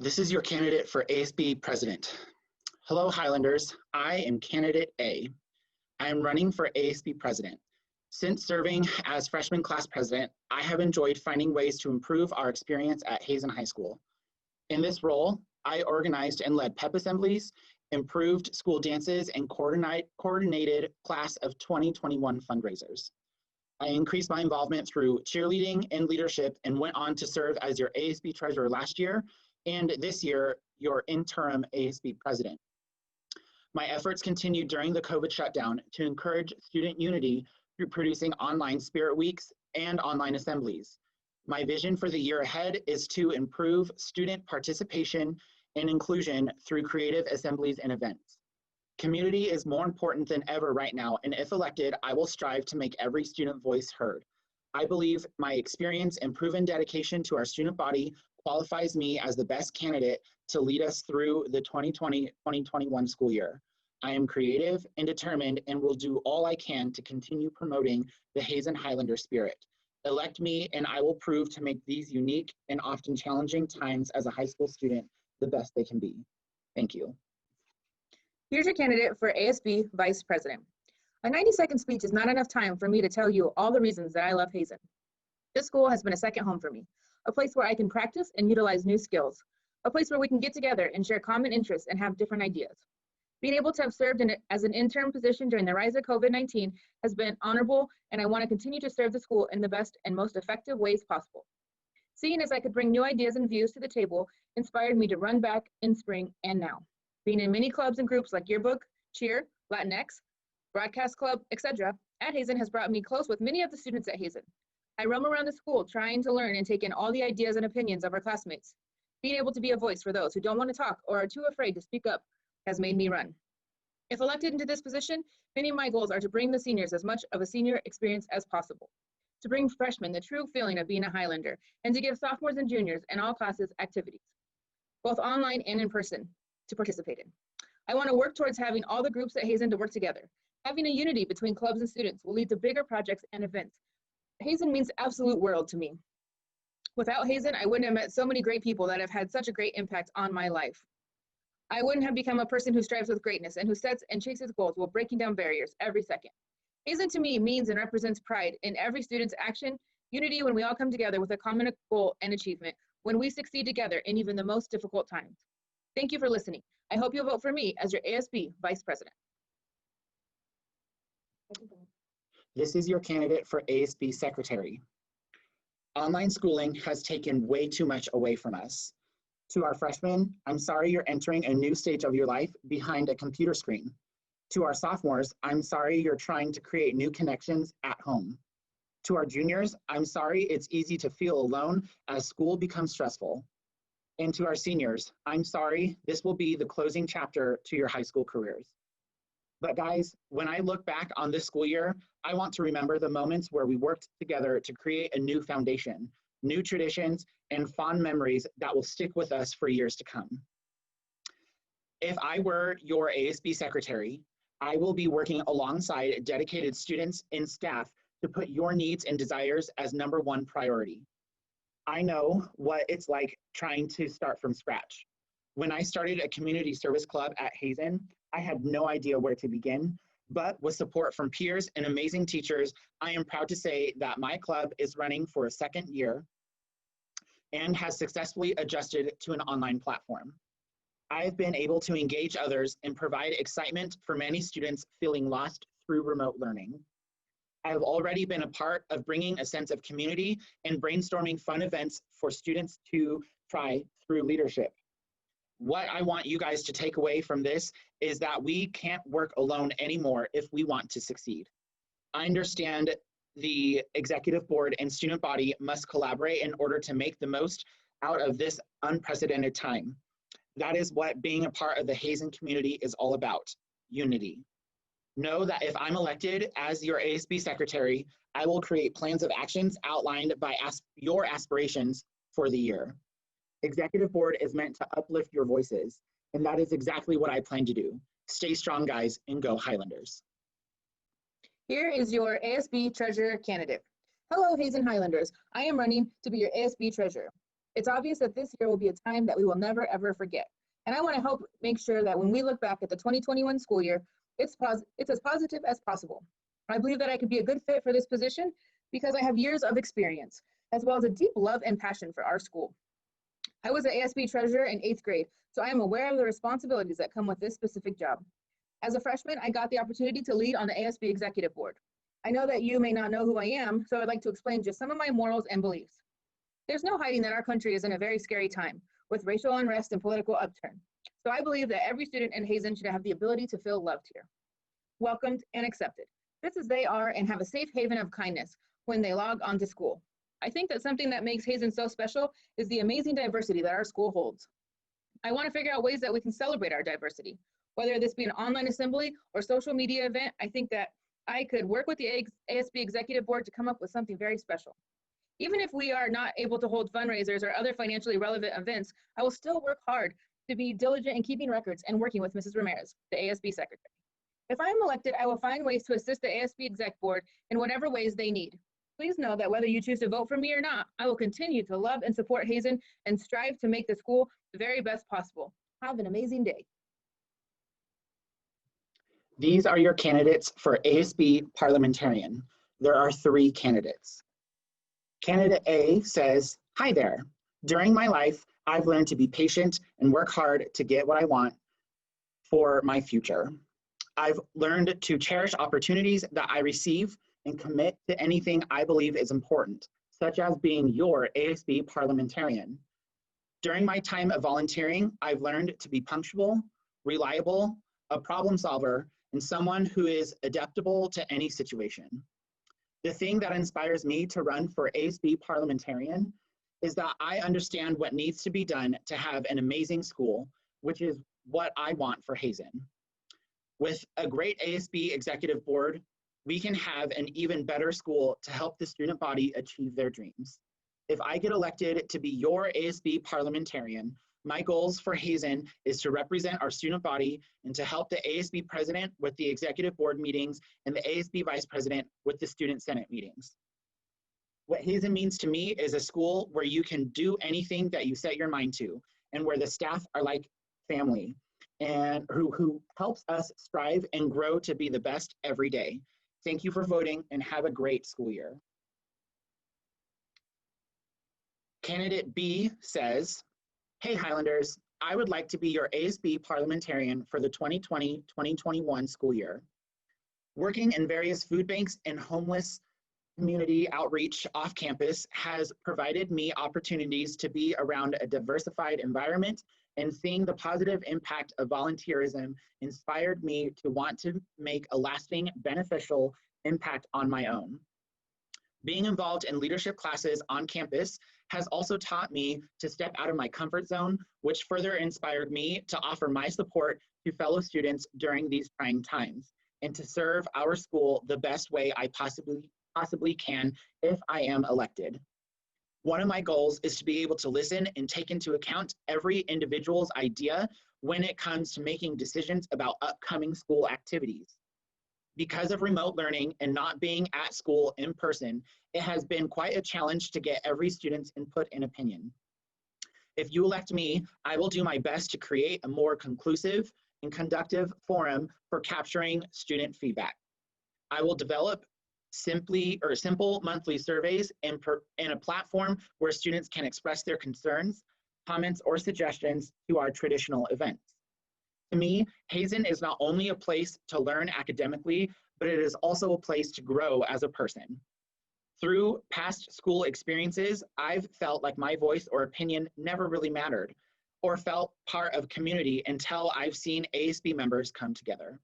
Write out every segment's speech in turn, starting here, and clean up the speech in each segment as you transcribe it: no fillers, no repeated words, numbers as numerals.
This is your candidate for ASB President. Hello, Highlanders. I am candidate A. I am running for ASB President. Since serving as freshman class president, I have enjoyed finding ways to improve our experience at Hazen High School. In this role, I organized and led pep assemblies, improved school dances, and coordinated class of 2021 fundraisers. I increased my involvement through cheerleading and leadership and went on to serve as your ASB treasurer last year, and this year, your interim ASB president. My efforts continued during the COVID shutdown to encourage student unity through producing online spirit weeks and online assemblies. My vision for the year ahead is to improve student participation and inclusion through creative assemblies and events. Community is more important than ever right now, and if elected, I will strive to make every student voice heard. I believe my experience and proven dedication to our student body qualifies me as the best candidate to lead us through the 2020-2021 school year. I am creative and determined and will do all I can to continue promoting the Hazen Highlander spirit. Elect me and I will prove to make these unique and often challenging times as a high school student the best they can be. Thank you. Here's your candidate for ASB Vice President. A 90-second speech is not enough time for me to tell you all the reasons that I love Hazen. This school has been a second home for me, a place where I can practice and utilize new skills, a place where we can get together and share common interests and have different ideas. Being able to have served as an interim position during the rise of COVID-19 has been honorable, and I want to continue to serve the school in the best and most effective ways possible. Seeing as I could bring new ideas and views to the table inspired me to run back in spring and now. Being in many clubs and groups like Yearbook, Cheer, Latinx, Broadcast Club, etc. at Hazen has brought me close with many of the students at Hazen. I roam around the school trying to learn and take in all the ideas and opinions of our classmates. Being able to be a voice for those who don't want to talk or are too afraid to speak up has made me run. If elected into this position, many of my goals are to bring the seniors as much of a senior experience as possible, to bring freshmen the true feeling of being a Highlander, and to give sophomores and juniors in all classes activities, both online and in person, to participate in. I want to work towards having all the groups at Hazen to work together. Having a unity between clubs and students will lead to bigger projects and events. Hazen means absolute world to me. Without Hazen, I wouldn't have met so many great people that have had such a great impact on my life. I wouldn't have become a person who strives with greatness and who sets and chases goals while breaking down barriers every second. Hazen to me means and represents pride in every student's action, unity when we all come together with a common goal and achievement, when we succeed together in even the most difficult times. Thank you for listening. I hope you'll vote for me as your ASB Vice President. This is your candidate for ASB Secretary. Online schooling has taken way too much away from us. To our freshmen, I'm sorry you're entering a new stage of your life behind a computer screen. To our sophomores, I'm sorry you're trying to create new connections at home. To our juniors, I'm sorry it's easy to feel alone as school becomes stressful. And to our seniors, I'm sorry this will be the closing chapter to your high school careers. But guys, when I look back on this school year, I want to remember the moments where we worked together to create a new foundation, new traditions, and fond memories that will stick with us for years to come. If I were your ASB secretary, I will be working alongside dedicated students and staff to put your needs and desires as #1 priority. I know what it's like trying to start from scratch. When I started a community service club at Hazen, I had no idea where to begin, but with support from peers and amazing teachers, I am proud to say that my club is running for a second year and has successfully adjusted to an online platform. I've been able to engage others and provide excitement for many students feeling lost through remote learning. I have already been a part of bringing a sense of community and brainstorming fun events for students to try through leadership. What I want you guys to take away from this is that we can't work alone anymore if we want to succeed. I understand the executive board and student body must collaborate in order to make the most out of this unprecedented time. That is what being a part of the Hazen community is all about, unity. Know that if I'm elected as your ASB secretary, I will create plans of actions outlined by your aspirations for the year. Executive board is meant to uplift your voices, and that is exactly what I plan to do. Stay strong, guys, and go Highlanders. Here is your ASB Treasurer candidate. Hello, Hazen Highlanders. I am running to be your ASB Treasurer. It's obvious that this year will be a time that we will never, ever forget. And I want to help make sure that when we look back at the 2021 school year, it's as positive as possible. I believe that I could be a good fit for this position because I have years of experience, as well as a deep love and passion for our school. I was an ASB treasurer in 8th grade, so I am aware of the responsibilities that come with this specific job. As a freshman, I got the opportunity to lead on the ASB executive board. I know that you may not know who I am, so I'd like to explain just some of my morals and beliefs. There's no hiding that our country is in a very scary time with racial unrest and political upturn. So I believe that every student in Hazen should have the ability to feel loved here, welcomed and accepted, just as they are, and have a safe haven of kindness when they log on to school. I think that something that makes Hazen so special is the amazing diversity that our school holds. I want to figure out ways that we can celebrate our diversity, whether this be an online assembly or social media event. I think that I could work with the ASB executive board to come up with something very special. Even if we are not able to hold fundraisers or other financially relevant events, I will still work hard to be diligent in keeping records and working with Mrs. Ramirez, the ASB secretary. If I am elected, I will find ways to assist the ASB exec board in whatever ways they need. Please know that whether you choose to vote for me or not, I will continue to love and support Hazen and strive to make the school the very best possible. Have an amazing day. These are your candidates for ASB parliamentarian. There are 3 candidates. Candidate A says, "Hi there. During my life, I've learned to be patient and work hard to get what I want for my future. I've learned to cherish opportunities that I receive and commit to anything I believe is important, such as being your ASB parliamentarian. During my time of volunteering, I've learned to be punctual, reliable, a problem solver, and someone who is adaptable to any situation. The thing that inspires me to run for ASB parliamentarian is that I understand what needs to be done to have an amazing school, which is what I want for Hazen. With a great ASB executive board, we can have an even better school to help the student body achieve their dreams. If I get elected to be your ASB parliamentarian, my goals for Hazen is to represent our student body and to help the ASB president with the executive board meetings and the ASB vice president with the student senate meetings. What Hazen means to me is a school where you can do anything that you set your mind to, and where the staff are like family, and who helps us strive and grow to be the best every day. Thank you for voting and have a great school year." Candidate B says, "Hey Highlanders, I would like to be your ASB parliamentarian for the 2020-2021 school year. Working in various food banks and homeless community outreach off campus has provided me opportunities to be around a diversified environment, and seeing the positive impact of volunteerism inspired me to want to make a lasting, beneficial impact on my own. Being involved in leadership classes on campus has also taught me to step out of my comfort zone, which further inspired me to offer my support to fellow students during these trying times, and to serve our school the best way I possibly can if I am elected. One of my goals is to be able to listen and take into account every individual's idea when it comes to making decisions about upcoming school activities. Because of remote learning and not being at school in person, it has been quite a challenge to get every student's input and opinion. If you elect me, I will do my best to create a more conclusive and conductive forum for capturing student feedback. I will develop simple monthly surveys and a platform where students can express their concerns, comments, or suggestions to our traditional events. To me, Hazen is not only a place to learn academically, but it is also a place to grow as a person. Through past school experiences, I've felt like my voice or opinion never really mattered, or felt part of community until I've seen ASB members come together.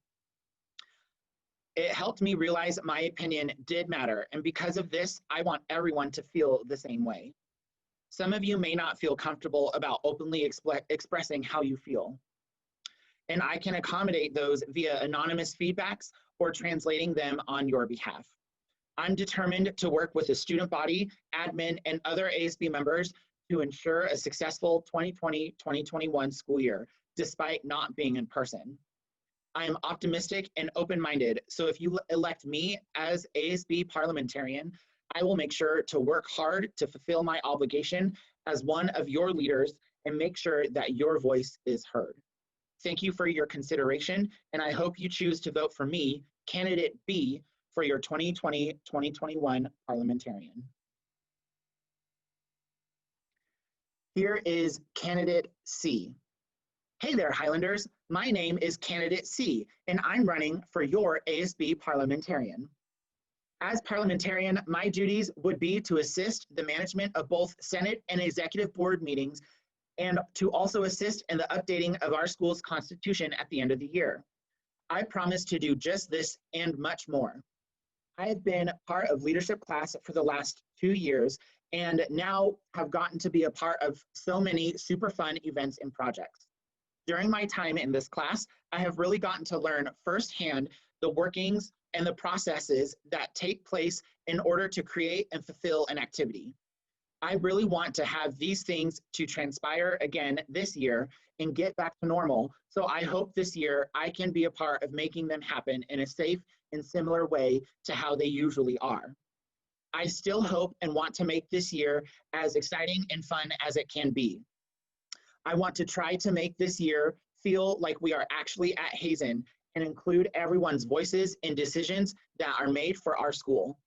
It helped me realize my opinion did matter, and because of this, I want everyone to feel the same way. Some of you may not feel comfortable about openly expressing how you feel, and I can accommodate those via anonymous feedbacks or translating them on your behalf. I'm determined to work with the student body, admin, and other ASB members to ensure a successful 2020-2021 school year, despite not being in person. I am optimistic and open-minded, so if you elect me as ASB parliamentarian, I will make sure to work hard to fulfill my obligation as one of your leaders and make sure that your voice is heard. Thank you for your consideration, and I hope you choose to vote for me, candidate B, for your 2020-2021 parliamentarian. Here is candidate C. Hey there, Highlanders. My name is candidate C, and I'm running for your ASB parliamentarian. As parliamentarian, my duties would be to assist the management of both Senate and Executive Board meetings and to also assist in the updating of our school's constitution at the end of the year. I promise to do just this and much more. I have been part of leadership class for the last 2 years and now have gotten to be a part of so many super fun events and projects. During my time in this class, I have really gotten to learn firsthand the workings and the processes that take place in order to create and fulfill an activity. I really want to have these things to transpire again this year and get back to normal. So I hope this year I can be a part of making them happen in a safe and similar way to how they usually are. I still hope and want to make this year as exciting and fun as it can be. I want to try to make this year feel like we are actually at Hazen and include everyone's voices and decisions that are made for our school.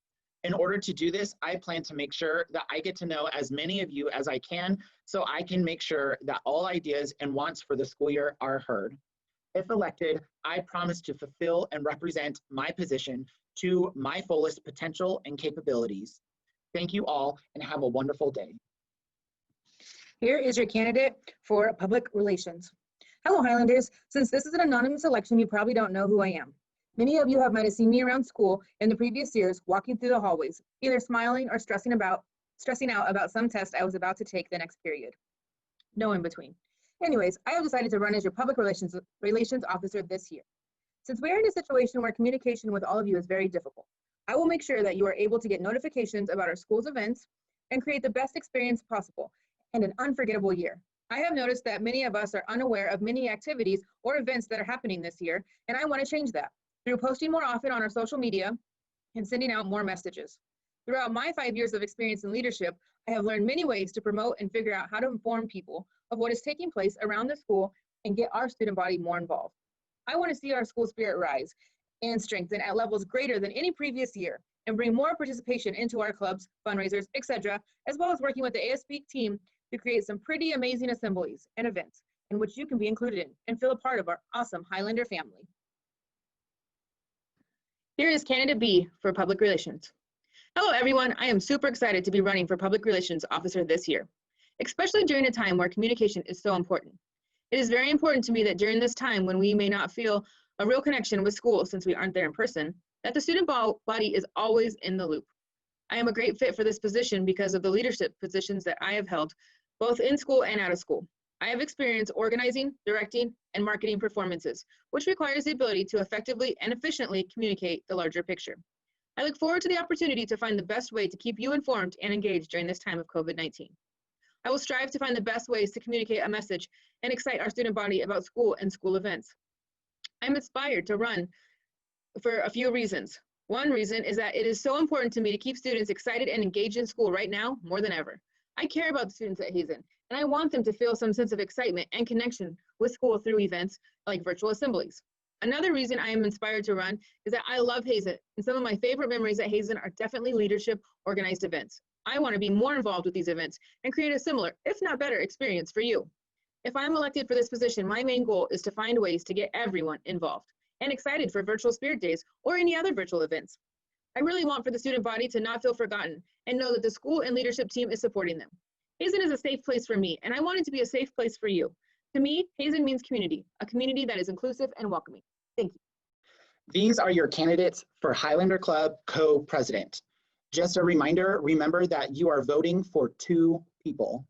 In order to do this, I plan to make sure that I get to know as many of you as I can so I can make sure that all ideas and wants for the school year are heard. If elected, I promise to fulfill and represent my position to my fullest potential and capabilities. Thank you all and have a wonderful day. Here is your candidate for public relations. Hello, Highlanders. Since this is an anonymous election, you probably don't know who I am. Many of you might have seen me around school in the previous years, walking through the hallways, either smiling or stressing out about some test I was about to take the next period. No in between. Anyways, I have decided to run as your public relations officer this year. Since we are in a situation where communication with all of you is very difficult, I will make sure that you are able to get notifications about our school's events and create the best experience possible and an unforgettable year. I have noticed that many of us are unaware of many activities or events that are happening this year, and I want to change that through posting more often on our social media and sending out more messages. Throughout my 5 years of experience in leadership, I have learned many ways to promote and figure out how to inform people of what is taking place around the school and get our student body more involved. I want to see our school spirit rise and strengthen at levels greater than any previous year and bring more participation into our clubs, fundraisers, etc., as well as working with the ASB team to create some pretty amazing assemblies and events in which you can be included in and feel a part of our awesome Highlander family. Here is candidate B for public relations. Hello, everyone. I am super excited to be running for public relations officer this year, especially during a time where communication is so important. It is very important to me that during this time when we may not feel a real connection with school since we aren't there in person, that the student body is always in the loop. I am a great fit for this position because of the leadership positions that I have held, both in school and out of school. I have experience organizing, directing, and marketing performances, which requires the ability to effectively and efficiently communicate the larger picture. I look forward to the opportunity to find the best way to keep you informed and engaged during this time of COVID-19. I will strive to find the best ways to communicate a message and excite our student body about school and school events. I'm inspired to run for a few reasons. One reason is that it is so important to me to keep students excited and engaged in school right now more than ever. I care about the students at Hazen, and I want them to feel some sense of excitement and connection with school through events like virtual assemblies. Another reason I am inspired to run is that I love Hazen, and some of my favorite memories at Hazen are definitely leadership organized events. I want to be more involved with these events and create a similar, if not better, experience for you. If I'm elected for this position, my main goal is to find ways to get everyone involved and excited for virtual Spirit Days or any other virtual events. I really want for the student body to not feel forgotten and know that the school and leadership team is supporting them. Hazen is a safe place for me, and I want it to be a safe place for you. To me, Hazen means community, a community that is inclusive and welcoming. Thank you. These are your candidates for Highlander Club co-president. Just a reminder, remember that you are voting for 2 people.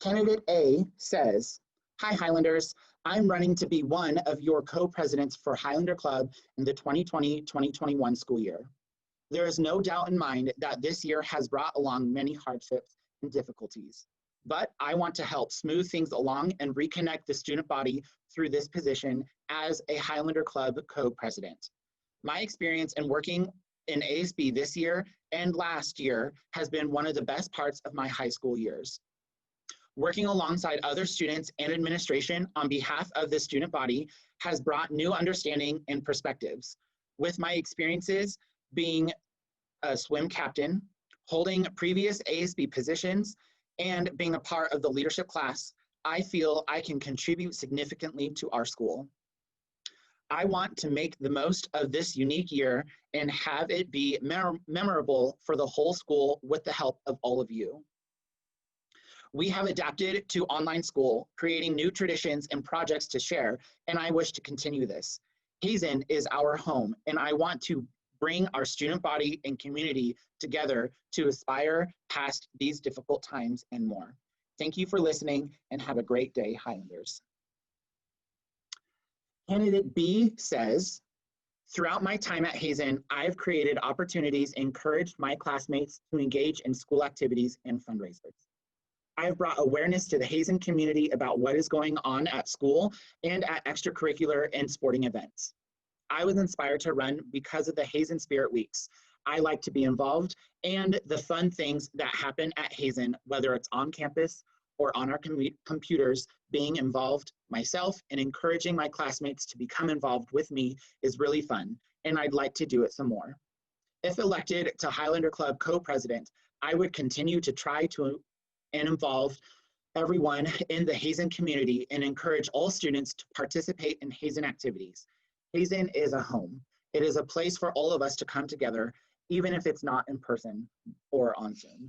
Candidate A says, "Hi Highlanders, I'm running to be one of your co-presidents for Highlander Club in the 2020-2021 school year. There is no doubt in mind that this year has brought along many hardships and difficulties, but I want to help smooth things along and reconnect the student body through this position as a Highlander Club co-president. My experience in working in ASB this year and last year has been one of the best parts of my high school years. Working alongside other students and administration on behalf of the student body has brought new understanding and perspectives. With my experiences being a swim captain, holding previous ASB positions, and being a part of the leadership class, I feel I can contribute significantly to our school. I want to make the most of this unique year and have it be memorable for the whole school with the help of all of you. We have adapted to online school, creating new traditions and projects to share, and I wish to continue this. Hazen is our home, and I want to bring our student body and community together to aspire past these difficult times and more. Thank you for listening, and have a great day, Highlanders. Candidate B says, throughout my time at Hazen, I've created opportunities and encouraged my classmates to engage in school activities and fundraisers. I've brought awareness to the Hazen community about what is going on at school and at extracurricular and sporting events. I was inspired to run because of the Hazen Spirit Weeks. I like to be involved and the fun things that happen at Hazen, whether it's on campus or on our computers. Being involved myself and encouraging my classmates to become involved with me is really fun, and I'd like to do it some more. If elected to Highlander Club co-president, I would continue to try to and involve everyone in the Hazen community and encourage all students to participate in Hazen activities. Hazen is a home. It is a place for all of us to come together, even if it's not in person or on Zoom.